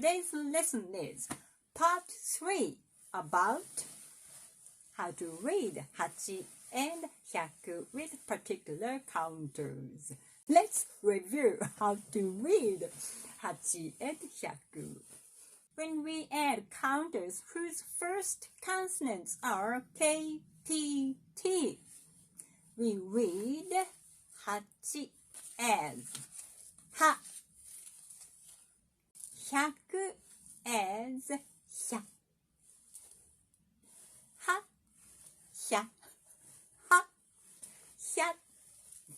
Today's lesson is part 3 about how to read 8 and 100 with particular counters. Let's review how to read 8 and 100. When we add counters whose first consonants are K, T, T, we read 8 as ha, 100 as hya, ha, hya, ha, hya.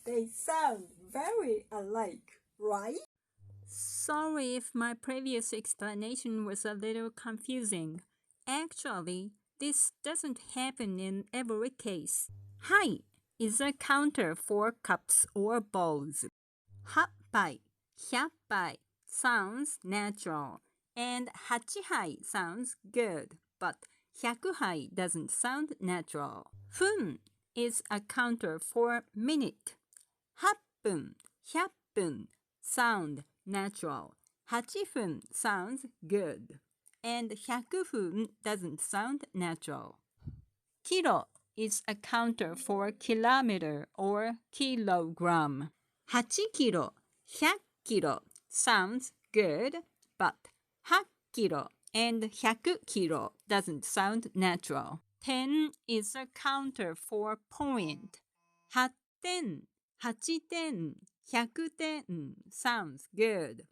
They sound very alike, right? Sorry if my previous explanation was a little confusing. Actually, this doesn't happen in every case. Hai is a counter for cups or bowls. Happai, hyappai sounds natural, and hachihai sounds good, but 100 doesn't sound natural. Fun is a counter for minute. 8분, 100분 sound natural. 8분 sounds good, and 100분 doesn't sound natural. Kilo is a counter for kilometer or kilogram. 8 kilo, 100 kilo sounds good, but 8 kilo and 100 kilo doesn't sound natural. 10 is a counter for point. 8点, 8点, 100点 sounds good.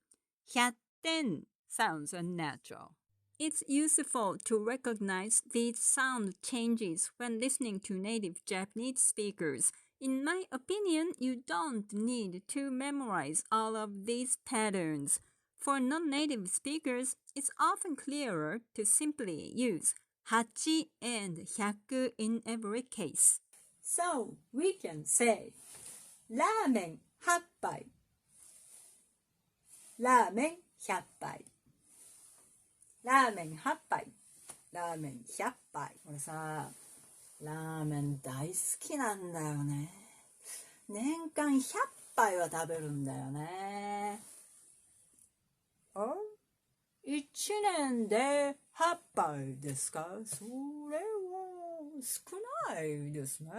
100点 sounds unnatural. It's useful to recognize these sound changes when listening to native Japanese speakers. In my opinion, you don't need to memorize all of these patterns. For non-native speakers, it's often clearer to simply use 8 and 100 in every case. So we can say ラーメン8杯、ラーメン100杯、ラーメン8杯、ラーメン100杯。これさ、ラーメン大好きなんだよね。年間100杯は食べるんだよね。あ、1年で8杯ですか？それは少ないですね。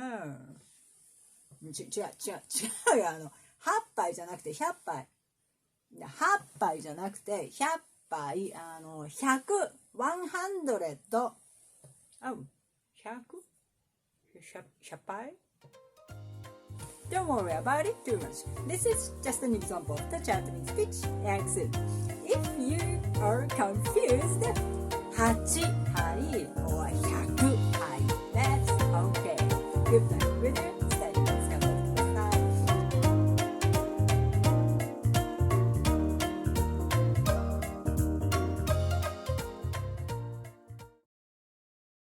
違うよ。8杯じゃなくて100杯。8杯じゃなくて100杯。100、100。100杯？Don't worry about it too much. This is just an example of the Japanese speech accent. If you are confused, 8杯 or 100杯, that's okay. Good luck with it.